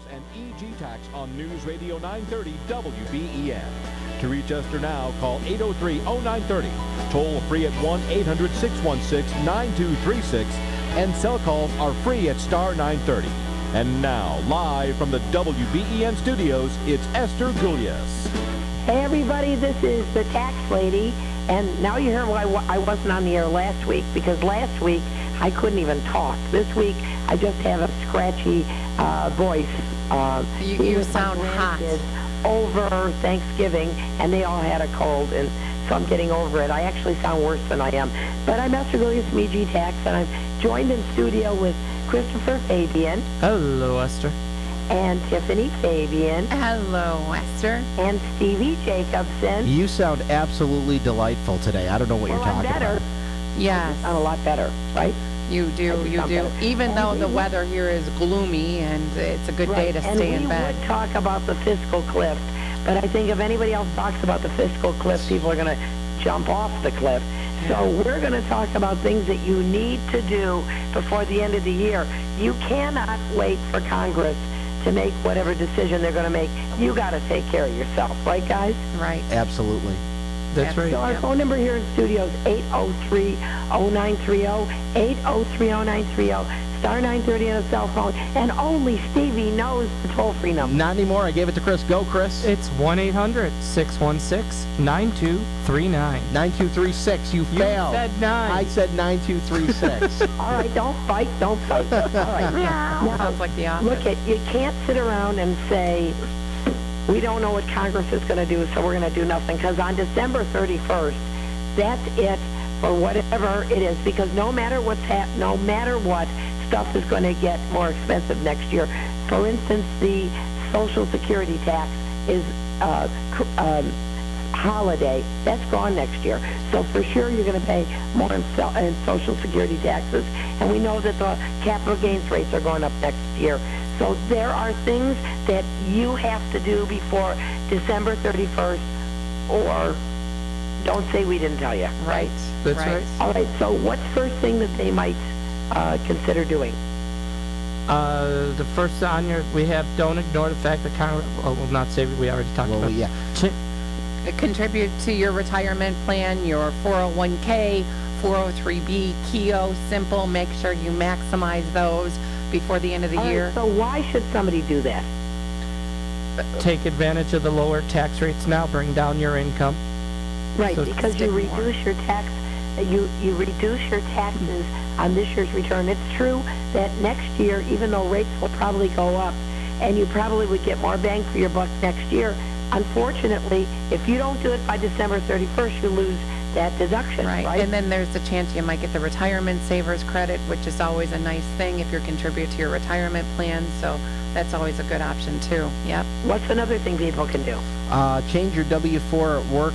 Julius and E.G. Tax on News Radio 930 WBEN. To reach us now, call 803-0930. Toll free at 1-800-616-9236. And cell calls are free at star 930. And now, live from the WBEN studios, it's Esther Julius. Hey everybody, this is the tax lady. And now you hear why I wasn't on the air last week, because last week I couldn't even talk. This week I just have a scratchy voice. You sound hot. Over Thanksgiving, and they all had a cold, and so I'm getting over it. I actually sound worse than I am. But I'm Esther Julius from E.G. Tax, and I'm joined in studio with Christopher Fabian. Hello, Esther. And Tiffany Fabian. Hello, Esther. And Stevie Jacobson. You sound absolutely delightful today. I don't know what you're talking about. Yes. You sound a lot better, right? You do. Even though the weather here is gloomy and it's a good day to stay in bed. And we would talk about the fiscal cliff, but I think if anybody else talks about the fiscal cliff, people are going to jump off the cliff. So we're going to talk about things that you need to do before the end of the year. You cannot wait for Congress to make whatever decision they're going to make. You got to take care of yourself, right, guys? Right. Absolutely. That's right. So our phone number here in studio is 803-0930, 803-0930, star 930 on a cell phone, and only Stevie knows the toll-free number. Not anymore. I gave it to Chris. Go, Chris. It's 1-800-616-9239. 9236. You failed. You said 9. I said 9236. All right, don't fight. All right. Now, sounds like the office. Look, you can't sit around and say, we don't know what Congress is going to do, so we're going to do nothing. Because on December 31st, that's it for whatever it is. Because no matter what, stuff is going to get more expensive next year. For instance, the Social Security tax is holiday. That's gone next year. So for sure you're going to pay more in Social Security taxes. And we know that the capital gains rates are going up next year. So there are things that you have to do before December 31st, or don't say we didn't tell you. Right. That's right. All right, so what's the first thing that they might consider doing? The first on your, we have don't ignore the fact that Congress, we'll not say we already talked about. Yeah. Contribute to your retirement plan, your 401k, 403b, Keogh, simple. Make sure you maximize those before the end of the year. So why should somebody do that? Take advantage of the lower tax rates now. Bring down your income. Right, So because you reduce your tax. You reduce your taxes on this year's return. It's true that next year, even though rates will probably go up, and you probably would get more bang for your buck next year, unfortunately, if you don't do it by December 31st, you lose that deduction, right? And then there's the chance you might get the retirement savers credit, which is always a nice thing if you're contributing to your retirement plan. So that's always a good option too. Yep. What's another thing people can do? Change your W-4 at work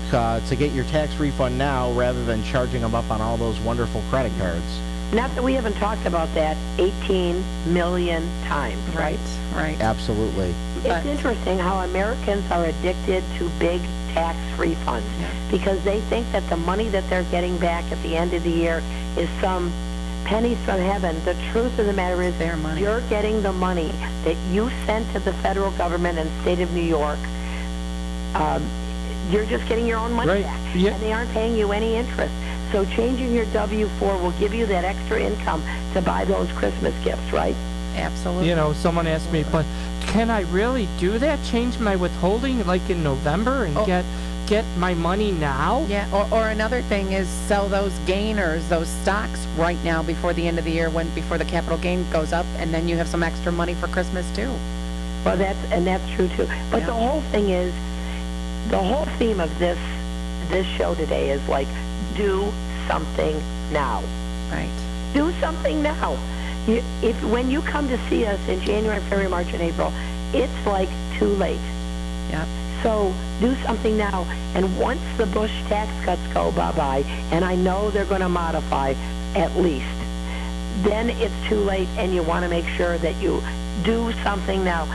to get your tax refund now rather than charging them up on all those wonderful credit cards. Not that we haven't talked about that 18 million times, right? Right. Absolutely. It's interesting how Americans are addicted to big tax refunds because they think that the money that they're getting back at the end of the year is some pennies from heaven. The truth of the matter is their money. You're getting the money that you sent to the federal government and state of New York. You're just getting your own money back, and they aren't paying you any interest. So changing your W-4 will give you that extra income to buy those Christmas gifts, right? Absolutely. You know, someone asked me, but can I really do that? Change my withholding like in November and get my money now? Yeah, or another thing is sell those gainers, those stocks right now before the end of the year, before the capital gain goes up, and then you have some extra money for Christmas too. Well, that's true too. But the whole thing is, the whole theme of this show today is like, do something now. Right. Do something now. When you come to see us in January, February, March, and April, it's like too late. Yep. So do something now. And once the Bush tax cuts go bye-bye, and I know they're going to modify at least, then it's too late, and you want to make sure that you do something now.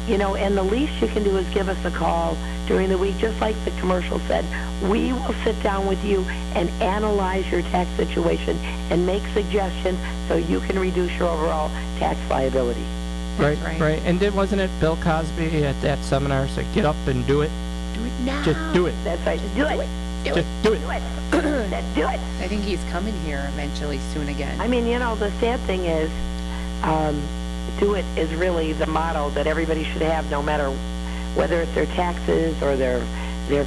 You know, and the least you can do is give us a call during the week, just like the commercial said. We will sit down with you and analyze your tax situation and make suggestions so you can reduce your overall tax liability. Right, right. right. And then wasn't it Bill Cosby at that seminar said, get up and do it? Do it now. Just do it. That's right. Just do it. Just do it. Do it. Said do it. I think he's coming here eventually soon again. I mean, the sad thing is, do it is really the motto that everybody should have, no matter whether it's their taxes or their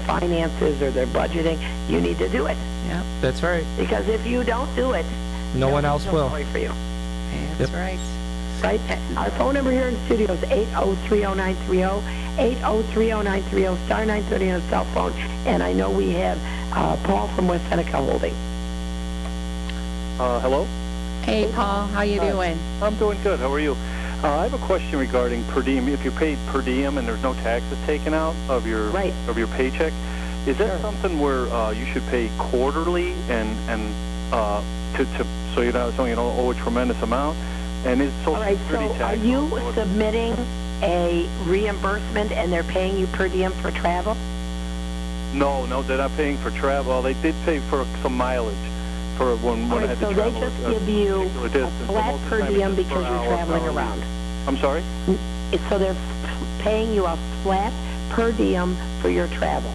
finances or their budgeting. You need to do it. Yep, That's right. Because if you don't do it, No one else will. Sorry for you. that's Yep. right. Right? Our phone number here in the studio is 8030930, 8030930, star 930 on a cell phone. And I know we have Paul from West Seneca holding. Hello? Hey, Paul, how you doing? I'm doing good. How are you? I have a question regarding per diem. If you're paid per diem and there's no taxes taken out of your Right. of your paycheck, is that Sure. something where you should pay quarterly and so you don't owe a tremendous amount? And is Social All right, Security so tax? are you submitting a reimbursement and they're paying you per diem for travel? No, they're not paying for travel. Well, they did pay for some mileage for when All I right, had so to they travel. just give you particular a distance. flat Most of the per time it's diem just because per you're hour, traveling hourly. around. I'm sorry? So they're paying you a flat per diem for your travel.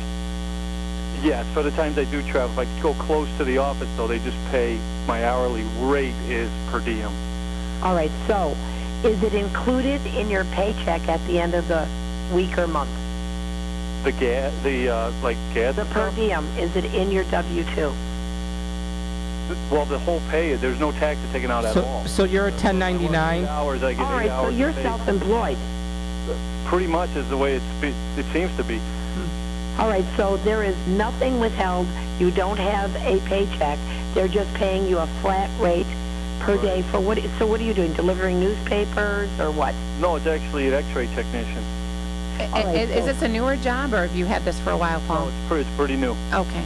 Yes, for the times I do travel. If I go close to the office, though, they just pay my hourly rate is per diem. All right, so is it included in your paycheck at the end of the week or month? The gas, like gas. The per diem, is it in your W-2? Well, the whole pay, there's no taxes taken out at all. So you're a 1099? Hours, I get All 8 right, so hours you're paid. self-employed. Pretty much is the way it seems to be. All right, so there is nothing withheld. You don't have a paycheck. They're just paying you a flat rate per day for what? So what are you doing? Delivering newspapers or what? No, it's actually an X-ray technician. All right, Is so- this a newer job, or have you had this for a while, No, Paul? it's pretty new. Okay.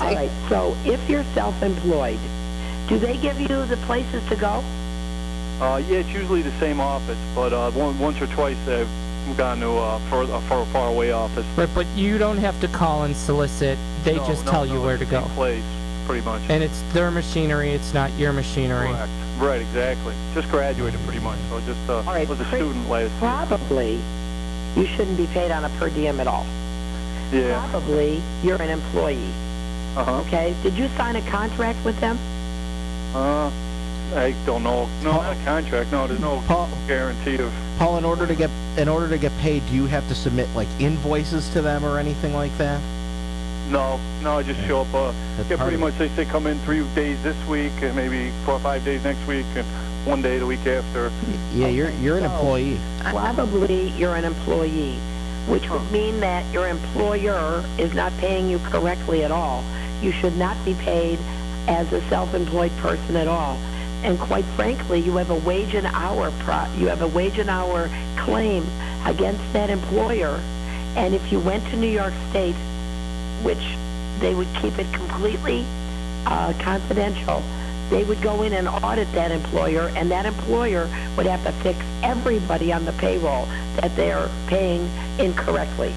All right, so if you're self-employed, do they give you the places to go? Yeah, it's usually the same office, but once or twice I've gone to a far away office. Right, but you don't have to call and solicit. They No, just no, tell no, you where it's to the go. same place, pretty much. And it's their machinery, it's not your machinery. Correct. Right, exactly. Just graduated pretty much, so just All right, was a student last year. Probably you shouldn't be paid on a per diem at all. Yeah. Probably you're an employee, Uh-huh. okay? Did you sign a contract with them? I don't know. No, not a contract. No, there's no Paul- guarantee of. Paul, in order to get paid, do you have to submit like invoices to them or anything like that? No, I just show up. That's Yeah, part pretty of much they say come in 3 days this week and maybe 4 or 5 days next week and 1 day the week after. Yeah, you're an so- employee. Probably you're an employee, which would mean that your employer is not paying you correctly at all. You should not be paid as a self-employed person at all. And quite frankly, you have a wage and hour claim against that employer. And if you went to New York State, which they would keep it completely confidential, they would go in and audit that employer, and that employer would have to fix everybody on the payroll that they're paying incorrectly.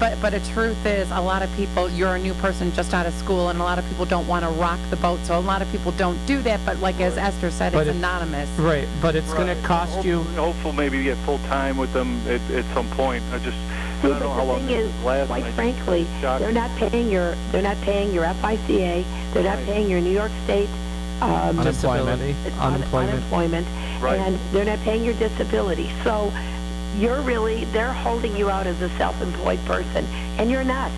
But the truth is, a lot of people, you're a new person just out of school, and a lot of people don't want to rock the boat, so a lot of people don't do that, but like as Esther said, But it's anonymous. Right, but it's going to cost you... Hopefully maybe get full time with them at some point. I See, don't but know how the long thing this is, lasts. quite I frankly, shocked. they're not paying your FICA, they're not Right. paying your New York State Disability, unemployment. unemployment, Right. and they're not paying your disability. So they're holding you out as a self-employed person, and you're not.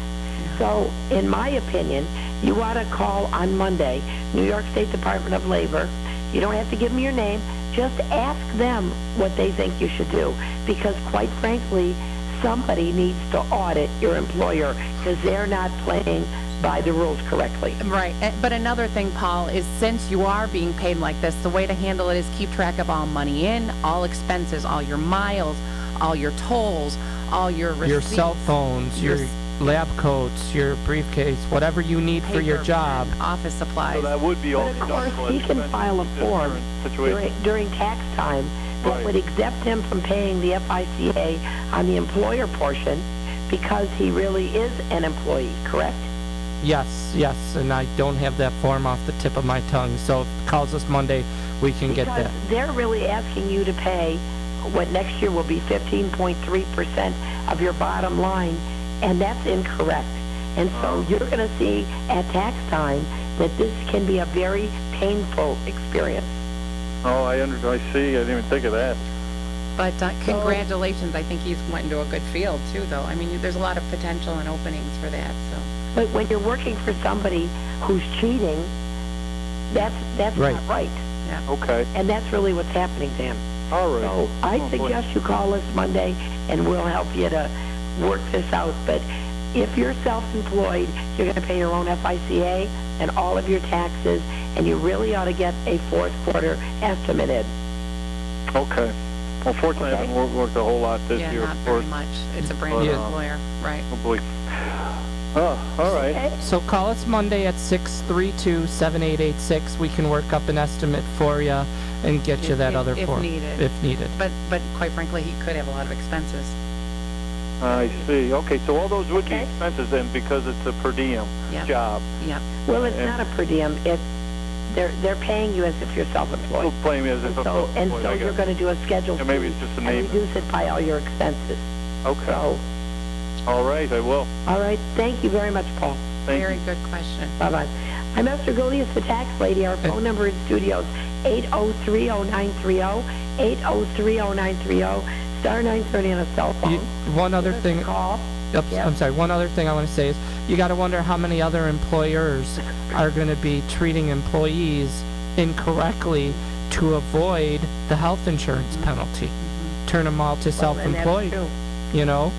So, in my opinion, you ought to call on Monday, New York State Department of Labor. You don't have to give them your name. Just ask them what they think you should do, because quite frankly, somebody needs to audit your employer because they're not playing by the rules correctly. Right, but another thing, Paul, is since you are being paid like this, the way to handle it is keep track of all money in, all expenses, all your miles, all your tolls, all your receipts. Your cell phones, your lab coats, your briefcase, whatever you need for your paper, job. pen, office supplies. So that would be all But of course, he can file a form during tax time that Right. would exempt him from paying the FICA on the employer portion because he really is an employee, correct? Yes, and I don't have that form off the tip of my tongue, so if it calls us Monday, we can get Because that. they're really asking you to pay what next year will be 15.3% of your bottom line, and that's incorrect. And so you're going to see at tax time that this can be a very painful experience. Oh, I see. I didn't even think of that. But congratulations. I think he's went into a good field, too, though. I mean, there's a lot of potential and openings for that. So. But when you're working for somebody who's cheating, that's Right. not right. Yeah. Okay. And that's really what's happening to him. All right. So I suggest you call us Monday, and we'll help you to work this out. But if you're self-employed, you're going to pay your own FICA and all of your taxes, and you really ought to get a fourth quarter estimate in. Okay. Well, fortunately, I haven't worked a whole lot this Yeah, year. not very much. It's a brand new employer. Right. Hopefully. Oh, all right. Okay? So call us Monday at 632-7886. We can work up an estimate for you and get you that other form. If needed. But quite frankly, he could have a lot of expenses. I see. Okay, so all those would be Okay. expenses then because it's a per diem job. Yep. Well, it's not a per diem. They're paying you as if you're self-employed. We'll claim it as if I'm So self-employed, I you're guess. going to do a schedule Yeah, maybe fee it's just a and name. reduce it by all your expenses. Okay. So, All right, I will. all right. Thank you very much, Paul. Thank Very you. good question. Bye-bye. I'm Esther Goulias, the tax lady. Our phone number in studios, 803-0930, 803-0930, star 930 on a cell phone. One other Give us a thing. Call. Yep, Yep. I'm sorry. One other thing I want to say is you got to wonder how many other employers are going to be treating employees incorrectly to avoid the health insurance penalty. Turn them all to Well, and self-employed, that's true. you know?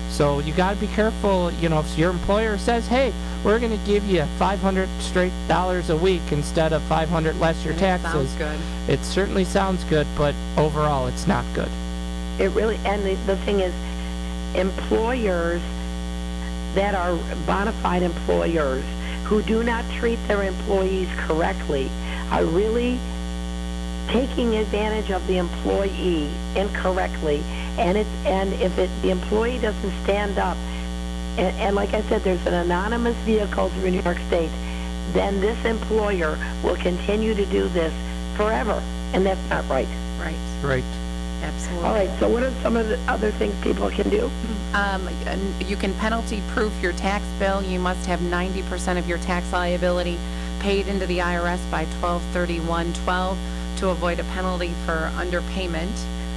So you got to be careful, you know, if your employer says, hey, we're going to give you $500 straight dollars a week instead of $500 less your And taxes. It sounds good. It certainly sounds good, but overall it's not good. It really, and the thing is, employers that are bona fide employers who do not treat their employees correctly are really taking advantage of the employee incorrectly, and if the employee doesn't stand up, and like I said, there's an anonymous vehicle through New York State, then this employer will continue to do this forever, and that's not right. Right. Right. Absolutely. All right, so what are some of the other things people can do? You can penalty proof your tax bill. You must have 90% of your tax liability paid into the IRS by 12/31/12 to avoid a penalty for underpayment.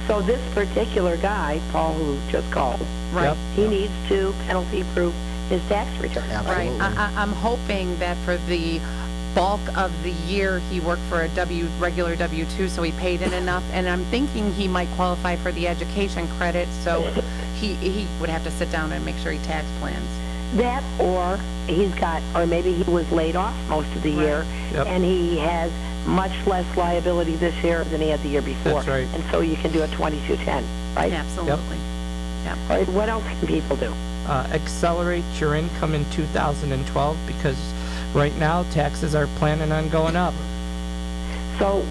So this particular guy, Paul, who just called, Right. Yep. he needs to penalty proof his tax return. Absolutely. Right. I'm hoping that for the bulk of the year he worked for a regular W-2, so he paid in enough, and I'm thinking he might qualify for the education credit, so he would have to sit down and make sure he tax plans. That, or or maybe he was laid off most of the year, Yep. and he has much less liability this year than he had the year before. That's right. And so you can do a 2210, right? Absolutely. Yep. All right, what else can people do? Accelerate your income in 2012 because right now taxes are planning on going up. So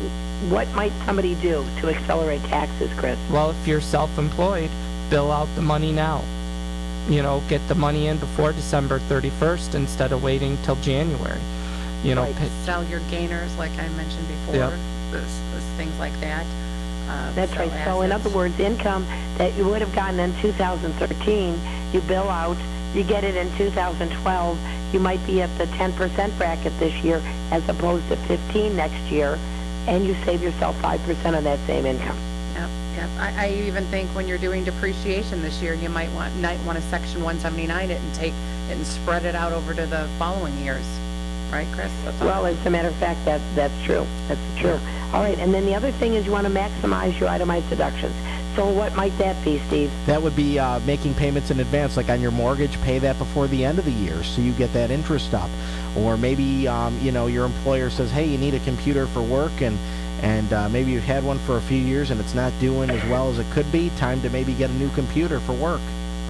what might somebody do to accelerate taxes, Chris? Well, if you're self-employed, bill out the money now. You know, get the money in before December 31st instead of waiting till January. You know, Right. Sell your gainers, like I mentioned before, Yep. things like that. That's sell right. So in assets. other words, income that you would have gotten in 2013, you bill out, you get it in 2012, you might be at the 10% bracket this year as opposed to 15 next year, and you save yourself 5% of that same income. Yep. I even think when you're doing depreciation this year, you might want to Section 179 it and take it and spread it out over to the following years. Right, Chris? Well, as a matter of fact, that's true. That's true. All right, and then the other thing is you want to maximize your itemized deductions. So what might that be, Steve? That would be making payments in advance, like on your mortgage, pay that before the end of the year so you get that interest up. Or maybe, you know, your employer says, hey, you need a computer for work, and maybe you've had one for a few years and it's not doing as well as it could be. Time to maybe get a new computer for work.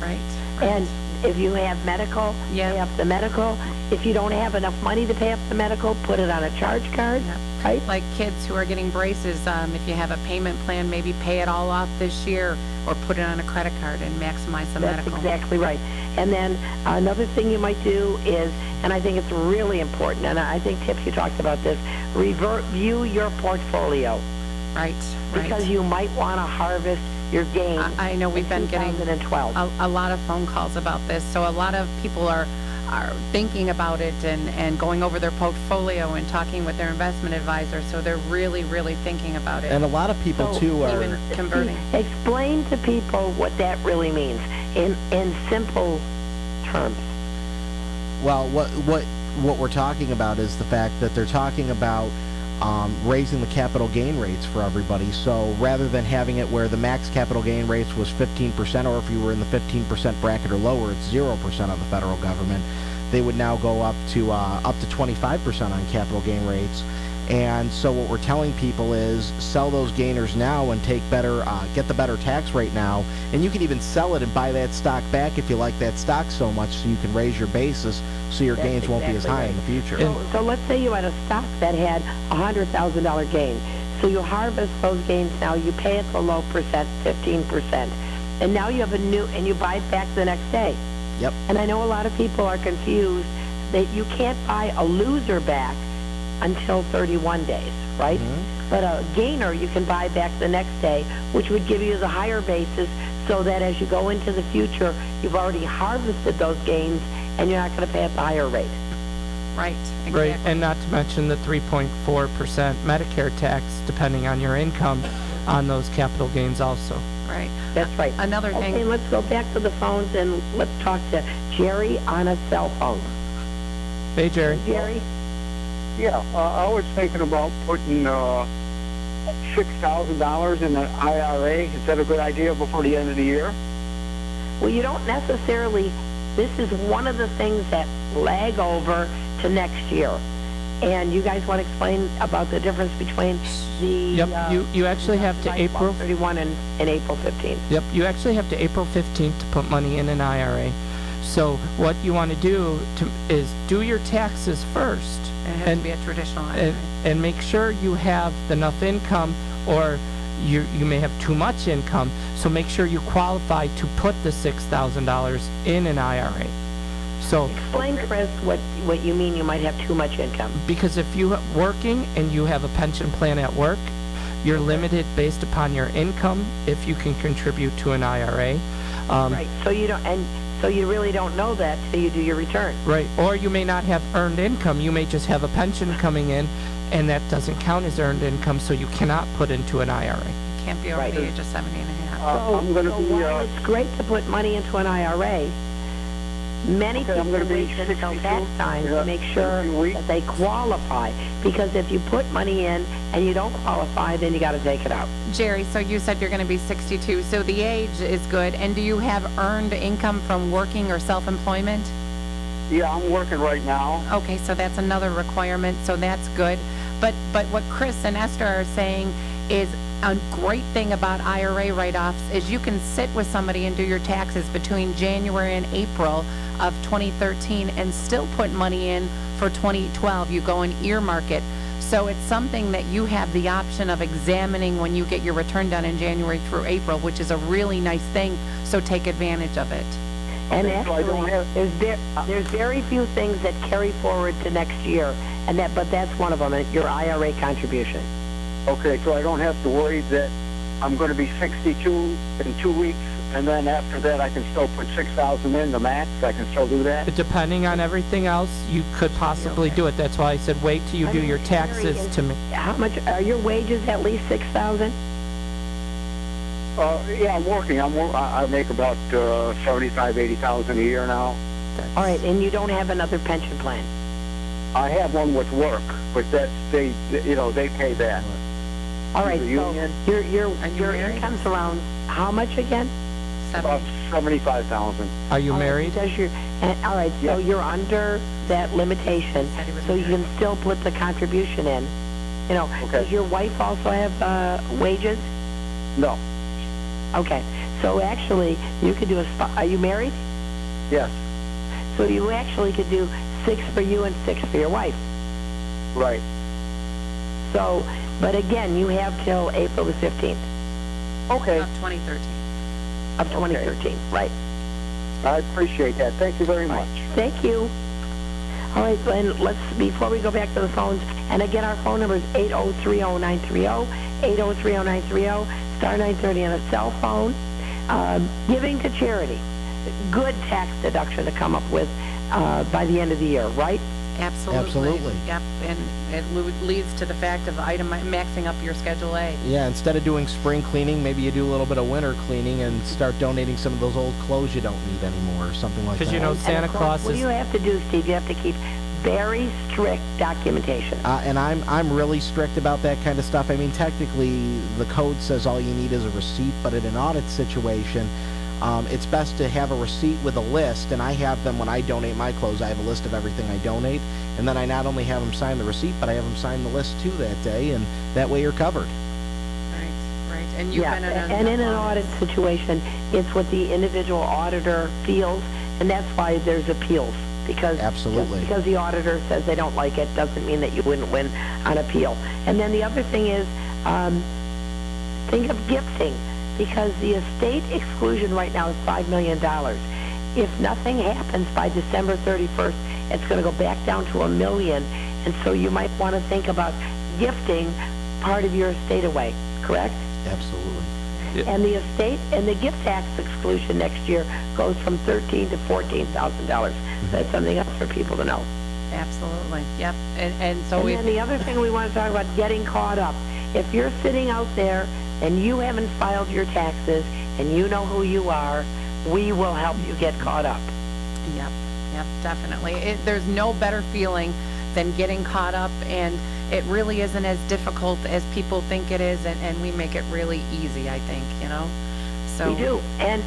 Right. And if you have medical, Yeah. pay up the medical. If you don't have enough money to pay up the medical, put it on a charge card, Yep. right? Like kids who are getting braces, if you have a payment plan, maybe pay it all off this year or put it on a credit card and maximize the That's medical. exactly right. And then another thing you might do is, and I think it's really important, and I think, Tip, you talked about this, review your portfolio. Right. Because you might want to harvest your gain. I know we've been getting 2012. a lot of phone calls about this, so a lot of people are thinking about it and going over their portfolio and talking with their investment advisor, so they're really, really thinking about it. And a lot of people, too, are... Even converting. Explain to people what that really means in simple terms. Well, what we're talking about is the fact that they're talking about raising the capital gain rates for everybody. So rather than having it where the max capital gain rates was 15%, or if you were in the 15% bracket or lower, it's 0% on the federal government, they would now go up to 25% on capital gain rates. And so what we're telling people is sell those gainers now and take better, get the better tax rate now. And you can even sell it and buy that stock back if you like that stock so much, so you can raise your basis so your gains won't be as high in the future. So let's say you had a stock that had a $100,000 gain. So you harvest those gains now, you pay it the low percent, 15%. And now you have a new, and you buy it back the next day. Yep. And I know a lot of people are confused that you can't buy a loser back until 31 days, right? Mm-hmm. But a gainer you can buy back the next day, which would give you the higher basis, so that as you go into the future, you've already harvested those gains and you're not going to pay at the higher rate. Right, exactly. Right, and not to mention the 3.4% Medicare tax, depending on your income, on those capital gains also. Right. That's right. Another thing. Okay, let's go back to the phones and let's talk to Jerry on a cell phone. Hey, Jerry. Hey, Jerry. Yeah, I was thinking about putting $6,000 in an IRA. Is that a good idea before the end of the year? Well, you don't necessarily. This is one of the things that lag over to next year. And you guys want to explain about the difference between the... Yep, you actually have to April... 31 and April 15th. Yep, you actually have to April 15th to put money in an IRA. So what you want to do is do your taxes first. It has to be a traditional IRA. And make sure you have enough income, or you may have too much income, so make sure you qualify to put the $6,000 in an IRA. So explain, Chris, what you mean you might have too much income. Because if you're working and you have a pension plan at work, you're limited based upon your income if you can contribute to an IRA. Right. So you don't, and so you really don't know that till you do your return. Right. Or you may not have earned income. You may just have a pension coming in, and that doesn't count as earned income, so you cannot put into an IRA. You can't be over the age of 70 and a half. I'm going to be... while it's great to put money into an IRA, many people wait until tax time to make sure that they qualify. Because if you put money in and you don't qualify, then you got to take it out. Jerry, so you said you're going to be 62, so the age is good. And do you have earned income from working or self-employment? Yeah, I'm working right now. Okay, so that's another requirement, so that's good. But what Chris and Esther are saying is a great thing about IRA write-offs is you can sit with somebody and do your taxes between January and April of 2013 and still put money in for 2012. You go and earmark it. So it's something that you have the option of examining when you get your return done in January through April, which is a really nice thing, so take advantage of it. And actually, there's very few things that carry forward to next year, but that's one of them, your IRA contribution. Okay, so I don't have to worry that I'm going to be 62 in 2 weeks, and then after that I can still put $6,000 in, the max. I can still do that? Depending on everything else, you could possibly do it. That's why I said wait till you do your taxes to me. How much are your wages? At least $6,000? Yeah, I'm working. I make about $75,000, $80,000 a year now. All right, and you don't have another pension plan? I have one with work, but they pay that. All right, so your income's around how much again? About $75,000. Are you married? All right, so you're under that limitation, so you can still put the contribution in. Does your wife also have wages? No. Okay, so actually, you could do are you married? Yes. So you actually could do 6 for you and 6 for your wife. Right. So, but again, you have till April the 15th. Okay. Of 2013. Of 2013, right. I appreciate that. Thank you very much. Thank you. All right, and before we go back to the phones, and again, our phone number is 8030930, 8030930. star 930 on a cell phone. Giving to charity, good tax deduction to come up with by the end of the year, right? Absolutely. Yep, and it leads to the fact of maxing up your Schedule A. Yeah, instead of doing spring cleaning, maybe you do a little bit of winter cleaning and start donating some of those old clothes you don't need anymore or something like that. Because, you know, Santa Claus is... What do you have to do, Steve? You have to keep very strict documentation. And I'm really strict about that kind of stuff. I mean, technically, the code says all you need is a receipt, but in an audit situation, it's best to have a receipt with a list, and I have them when I donate my clothes. I have a list of everything I donate, and then I not only have them sign the receipt, but I have them sign the list too that day, and that way you're covered. Right. And you've been in an audit situation, it's what the individual auditor feels, and that's why there's appeals. Because absolutely, because the auditor says they don't like it doesn't mean that you wouldn't win on appeal. And then the other thing is, think of gifting, because the estate exclusion right now is $5 million. If nothing happens by December 31st, it's going to go back down to $1 million, and so you might want to think about gifting part of your estate away. Correct? Absolutely. Yep. And the estate and the gift tax exclusion next year goes from $13,000 to $14,000. That's something else for people to know. Absolutely. Yep. And so then the other thing we want to talk about, getting caught up. If you're sitting out there and you haven't filed your taxes and you know who you are, we will help you get caught up. Yep, definitely. There's no better feeling than getting caught up, and it really isn't as difficult as people think it is, and we make it really easy, I think, you know. So we do. And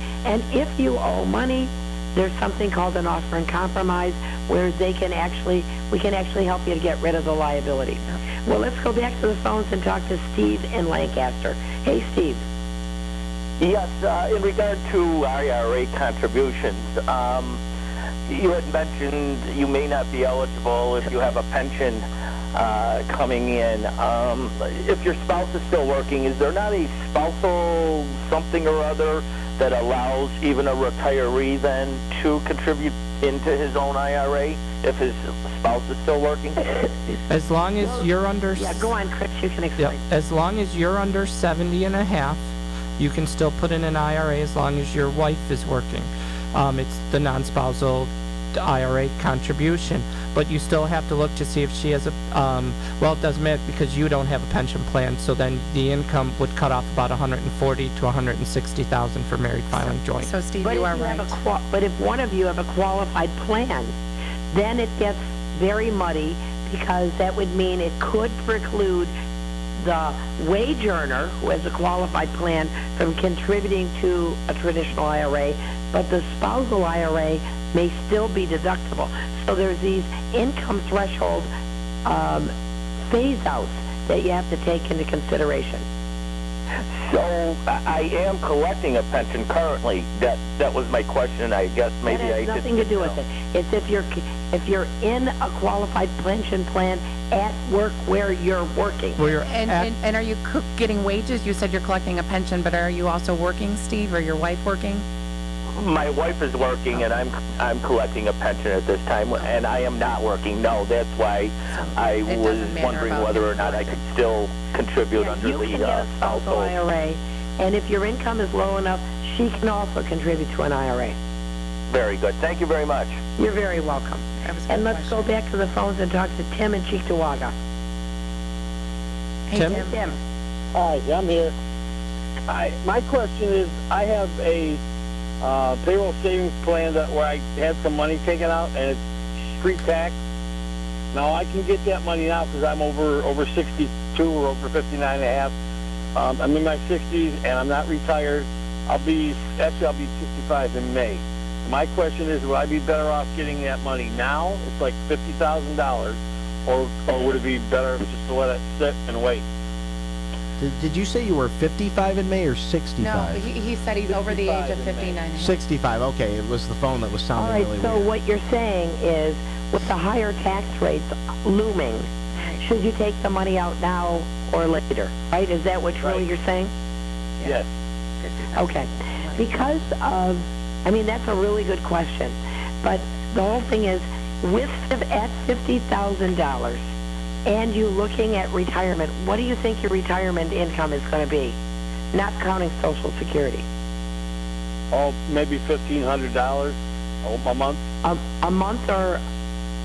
if you owe money, there's something called an offer in compromise where we can actually help you to get rid of the liability. Yep. Well, let's go back to the phones and talk to Steve in Lancaster. Hey, Steve. Yes, in regard to IRA contributions, you had mentioned you may not be eligible if you have a pension coming in. If your spouse is still working, is there not a spousal something or other that allows even a retiree then to contribute into his own IRA if his spouse is still working? As long as you're under... Yeah, go on, Chris, you can explain. Yep. As long as you're under 70 and a half, you can still put in an IRA as long as your wife is working. It's the non-spousal IRA contribution, but you still have to look to see if she has a, well, it doesn't matter because you don't have a pension plan, so then the income would cut off about $140,000 to $160,000 for married filing joint. So Steve, but you are right. But if one of you have a qualified plan, then it gets very muddy, because that would mean it could preclude the wage earner who has a qualified plan from contributing to a traditional IRA, but the spousal IRA may still be deductible. So there's these income threshold phase-outs that you have to take into consideration. So I am collecting a pension currently. That was my question. I guess maybe That has nothing to do with it. It's if you're in a qualified pension plan at work where you're working. And are you getting wages? You said you're collecting a pension, but are you also working, Steve, or your wife working? My wife is working, and I'm collecting a pension at this time, and I am not working. No, that's why I was wondering whether or not I could still contribute under you the can get a spousal IRA, and if your income is low enough, she can also contribute to an IRA. Very good. Thank you very much. You're very welcome. And let's go back to the phones and talk to Tim in Cheektowaga. Hey, Tim. Hi, I'm here. My question is, I have a payroll savings plan where I had some money taken out, and it's street tax. Now, I can get that money now because I'm over 62 or over 59 and a half. I'm in my 60s, and I'm not retired. I'll be 65 in May. My question is, would I be better off getting that money now? It's like $50,000, or would it be better just to let it sit and wait? Did you say you were 55 in May or 65? No, he said he's over the age of 59. 65, okay. It was the phone that was sounding really weird. All right, so what you're saying is, with the higher tax rates looming, should you take the money out now or later, right? Is that what really you're saying? Yes. Okay. Because of, I mean, that's a really good question. But the whole thing is, at $50,000, and you looking at retirement, what do you think your retirement income is going to be? not counting Social Security. Oh, maybe $1,500 a month? A month or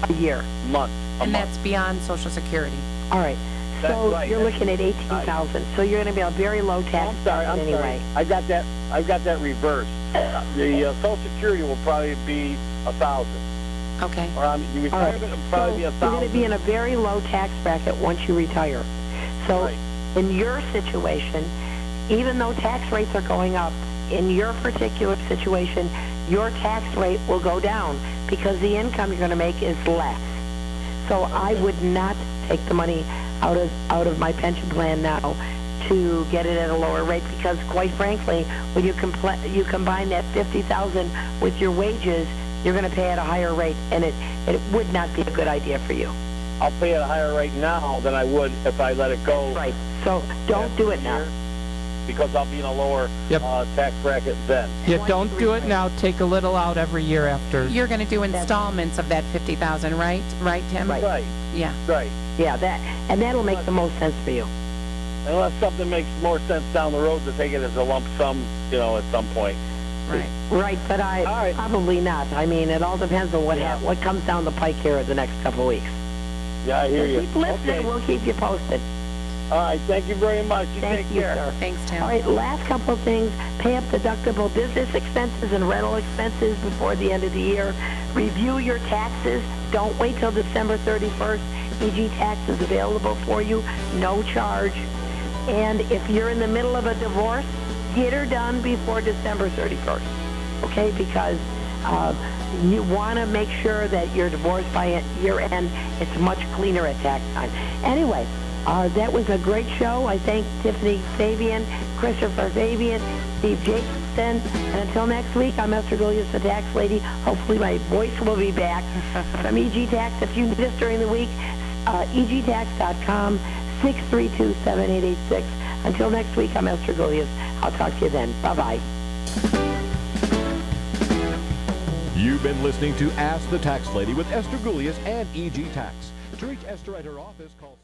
a year? Month. And that's beyond Social Security. All right. That's So right. you're looking at 18,000. So you're going to be a very low tax bracket anyway. I got that reversed. The Social Security will probably be 1,000. Okay. Or the retirement will probably be 1,000. You're going to be in a very low tax bracket once you retire. So Right. in your situation, even though tax rates are going up, in your particular situation, your tax rate will go down because the income you're going to make is less. So I would not take the money out of my pension plan now to get it at a lower rate, because quite frankly, when you combine that $50,000 with your wages, you're going to pay at a higher rate, and it would not be a good idea for you. I'll pay at a higher rate now than I would if I let it go. Right. So don't do it now. Because I'll be in a lower Yep. tax bracket then. Yeah, don't do it now. Take a little out every year after. You're going to do installments of that $50,000, right? Right, Tim? Right. Right. Yeah. Right. Yeah, that'll make the most sense for you. Unless something makes more sense down the road to take it as a lump sum, at some point. Right. Right, but All right. probably not. I mean, it all depends on what comes down the pike here in the next couple of weeks. Yeah, I hear So you. keep listening. Okay. We'll keep you posted. All right. Thank you very much. You Thank take you, care. sir. Thanks, Tim. All right, last couple of things. Pay up deductible business expenses and rental expenses before the end of the year. Review your taxes. Don't wait till December 31st. EG Tax is available for you, no charge. And if you're in the middle of a divorce, get her done before December 31st, okay? Because you want to make sure that you're divorced by year end. It's much cleaner at tax time. Anyway, that was a great show. I thank Tiffany Fabian, Christopher Fabian, Steve Jacobson. And until next week, I'm Esther Gullius, the tax lady. Hopefully my voice will be back from EG Tax. If you need us during the week, egtax.com, 632-7886. Until next week, I'm Esther Gullius. I'll talk to you then. Bye-bye. You've been listening to Ask the Tax Lady with Esther Gullius and EG Tax. To reach Esther at her office, call